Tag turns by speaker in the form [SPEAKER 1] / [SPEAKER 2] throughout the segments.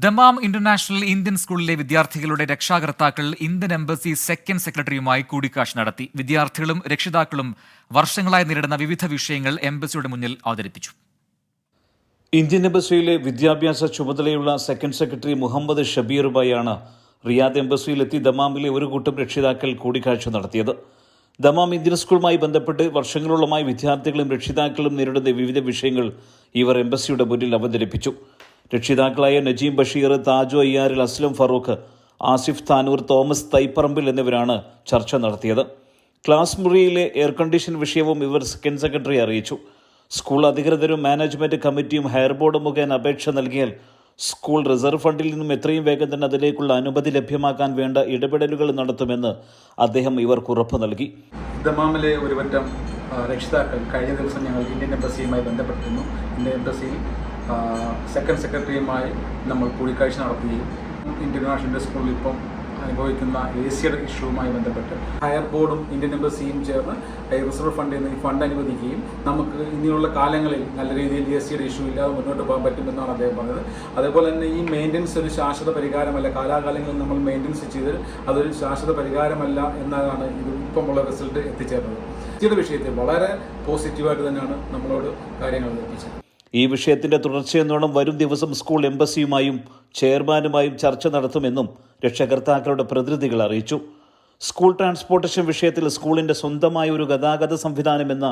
[SPEAKER 1] Dammam international Indian സ്കൂളിലെ വിദ്യാർത്ഥികളുടെ രക്ഷാകർത്താക്കൾ Indian embassy second സെക്രട്ടറിയുമായി കൂടിക്കാഴ്ച നടത്തി. വിദ്യാർത്ഥികളും രക്ഷിതാക്കളും വർഷങ്ങളായി നേരിടുന്ന വിവിധ വിഷയങ്ങൾ എംബസിയുടെ മുന്നിൽ അവതരിപ്പിച്ചു.
[SPEAKER 2] ഇന്ത്യൻ എംബസിയിലെ വിദ്യാഭ്യാസ ചുമതലയുള്ള സെക്കൻഡ് സെക്രട്ടറി മുഹമ്മദ് ഷബീറുമായാണ് റിയാദ് എംബസിയിലെത്തി ദമാമിലെ ഒരു കൂട്ടം രക്ഷിതാക്കൾ കൂടിക്കാഴ്ച നടത്തിയത്. ദമാം ഇന്ത്യൻ സ്കൂളുമായി ബന്ധപ്പെട്ട് വർഷങ്ങളോളമായി വിദ്യാർത്ഥികളും രക്ഷിതാക്കളും നേരിടുന്ന വിവിധ വിഷയങ്ങൾ ഇവർ എംബസിയുടെ മുന്നിൽ അവതരിപ്പിച്ചു. രക്ഷിതാക്കളായ നജീം ബഷീർ, താജു അയ്യാറിൽ, അസ്ലം ഫറൂഖ്, ആസിഫ് താനൂർ, തോമസ് തൈപ്പറമ്പിൽ എന്നിവരാണ് ചർച്ച നടത്തിയത്. ക്ലാസ് മുറിയിലെ എയർ കണ്ടീഷൻ വിഷയവും ഇവർ സെക്കൻഡ് സെക്രട്ടറി അറിയിച്ചു. സ്കൂൾ അധികൃതരും മാനേജ്മെന്റ് കമ്മിറ്റിയും ഹയർ ബോർഡ് മുഖേന അപേക്ഷ നൽകിയാൽ സ്കൂൾ റിസർവ് ഫണ്ടിൽ നിന്നും എത്രയും വേഗം തന്നെ അതിലേക്കുള്ള അനുമതി ലഭ്യമാക്കാൻ വേണ്ട ഇടപെടലുകൾ നടത്തുമെന്ന് അദ്ദേഹം ഇവർക്ക് ഉറപ്പ് നൽകി.
[SPEAKER 3] ദമാമിലെ ഒരു പറ്റം രക്ഷിതാക്കൾ കഴിഞ്ഞ ദിവസം ഞങ്ങൾ ഇന്ത്യൻ എംബസിയുമായി ബന്ധപ്പെട്ടിരുന്നു. ഇന്ത്യൻ എംബസിയിൽ സെക്കൻഡ് സെക്രട്ടറിയുമായി നമ്മൾ കൂടിക്കാഴ്ച നടത്തുകയും ഇന്റർനാഷണൽ സ്കൂളിൽ ഇപ്പം അനുഭവിക്കുന്ന AC-യുടെ ഇഷ്യൂവുമായി ബന്ധപ്പെട്ട് ഹയർ ബോർഡും ഇന്ത്യൻ എംബസിയും ചേർന്ന് റിസർവ് ഫണ്ടിൽ നിന്ന് ഈ ഫണ്ട് അനുവദിക്കുകയും നമുക്ക് ഇനിയുള്ള കാലങ്ങളിൽ നല്ല രീതിയിൽ AC-യുടെ ഇഷ്യൂ ഇല്ലാതെ മുന്നോട്ട് പോകാൻ പറ്റുമെന്നാണ് അദ്ദേഹം പറഞ്ഞത്. അതേപോലെ തന്നെ ഈ മെയിൻ്റനൻസ് ഒരു ശാശ്വത പരിഹാരമല്ല, കാലാകാലങ്ങളിൽ നമ്മൾ മെയിൻ്റനൻസ് ചെയ്ത് അതൊരു ശാശ്വത പരിഹാരമല്ല എന്നതാണ് ഇത് ഇപ്പമുള്ള റിസൾട്ട് എത്തിച്ചേർന്നത്. AC-യുടെ വിഷയത്തിൽ വളരെ പോസിറ്റീവായിട്ട് തന്നെയാണ് നമ്മളോട് കാര്യങ്ങൾ എത്തിച്ചത്.
[SPEAKER 2] ഈ വിഷയത്തിന്റെ തുടർച്ചയെന്നോണം വരും ദിവസം സ്കൂൾ എംബസിയുമായും ചെയർമാനുമായും ചർച്ച നടത്തുമെന്നും രക്ഷകർത്താക്കളുടെ പ്രതിനിധികൾ അറിയിച്ചു. സ്കൂൾ ട്രാൻസ്പോർട്ടേഷൻ വിഷയത്തിൽ സ്കൂളിന്റെ സ്വന്തമായ ഒരു ഗതാഗത സംവിധാനമെന്ന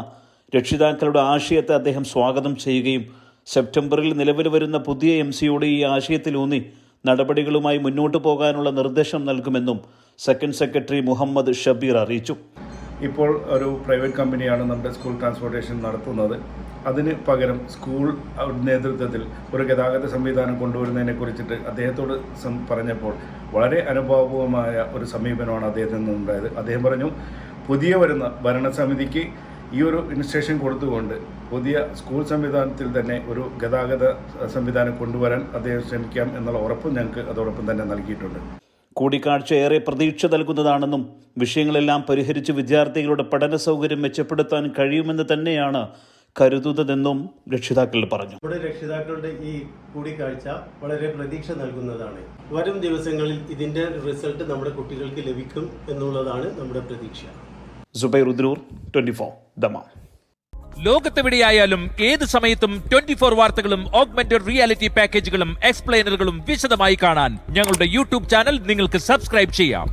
[SPEAKER 2] രക്ഷിതാക്കളുടെ ആശയത്തെ അദ്ദേഹം സ്വാഗതം ചെയ്യുകയും സെപ്റ്റംബറിൽ നിലവിൽ വരുന്ന പുതിയ MCയോട് ഈ ആശയത്തിലൂന്നി നടപടികളുമായി മുന്നോട്ട് പോകാനുള്ള നിർദ്ദേശം നൽകുമെന്നും സെക്കൻഡ് സെക്രട്ടറി മുഹമ്മദ് ഷബീർ അറിയിച്ചു.
[SPEAKER 4] ഇപ്പോൾ ഒരു പ്രൈവറ്റ് കമ്പനിയാണ് നമ്മുടെ സ്കൂൾ ട്രാൻസ്പോർട്ടേഷൻ നടത്തുന്നത്. അതിന് പകരം സ്കൂൾ നേതൃത്വത്തിൽ ഒരു ഗതാഗത സംവിധാനം കൊണ്ടുവരുന്നതിനെ കുറിച്ചിട്ട് അദ്ദേഹത്തോട് പറഞ്ഞപ്പോൾ വളരെ അനുഭാവപൂർവമായ ഒരു സമീപനമാണ് അദ്ദേഹത്തിൽ നിന്നുണ്ടായത്. അദ്ദേഹം പറഞ്ഞു, പുതിയ വരുന്ന ഭരണസമിതിക്ക് ഈ ഒരു ഇൻസ്ട്രക്ഷൻ കൊടുത്തുകൊണ്ട് പുതിയ സ്കൂൾ സംവിധാനത്തിൽ തന്നെ ഒരു ഗതാഗത സംവിധാനം കൊണ്ടുവരാൻ അദ്ദേഹം ശ്രമിക്കാം എന്നുള്ള ഉറപ്പും ഞങ്ങൾക്ക് അതോടൊപ്പം തന്നെ നൽകിയിട്ടുണ്ട്.
[SPEAKER 2] കൂടിക്കാഴ്ച ഏറെ പ്രതീക്ഷ നൽകുന്നതാണെന്നും വിഷയങ്ങളെല്ലാം പരിഹരിച്ച് വിദ്യാർത്ഥികളുടെ പഠന സൗകര്യം മെച്ചപ്പെടുത്താൻ കഴിയുമെന്ന് തന്നെയാണ് കരുതുന്നതെന്നും രക്ഷിതാക്കൾ പറഞ്ഞു.
[SPEAKER 5] നമ്മുടെ രക്ഷിതാക്കളുടെ ഈ കൂടിക്കാഴ്ച വളരെ പ്രതീക്ഷ നൽകുന്നതാണ്. വരും ദിവസങ്ങളിൽ ഇതിന്റെ റിസൾട്ട് നമ്മുടെ കുട്ടികൾക്ക് ലഭിക്കും എന്നുള്ളതാണ് നമ്മുടെ പ്രതീക്ഷ.
[SPEAKER 2] സുബൈർ ഉദ്രൂർ, 24 ദമാം.
[SPEAKER 6] ലോകത്തെവിടെയായാലും ഏത് സമയത്തും 24 വാർത്തകളും ഓഗ്മെന്റഡ് റിയാലിറ്റി പാക്കേജുകളും എക്സ്പ്ലെയിനറുകളും വിശദമായി കാണാൻ ഞങ്ങളുടെ YouTube ചാനൽ നിങ്ങൾക്ക് സബ്സ്ക്രൈബ് ചെയ്യാം.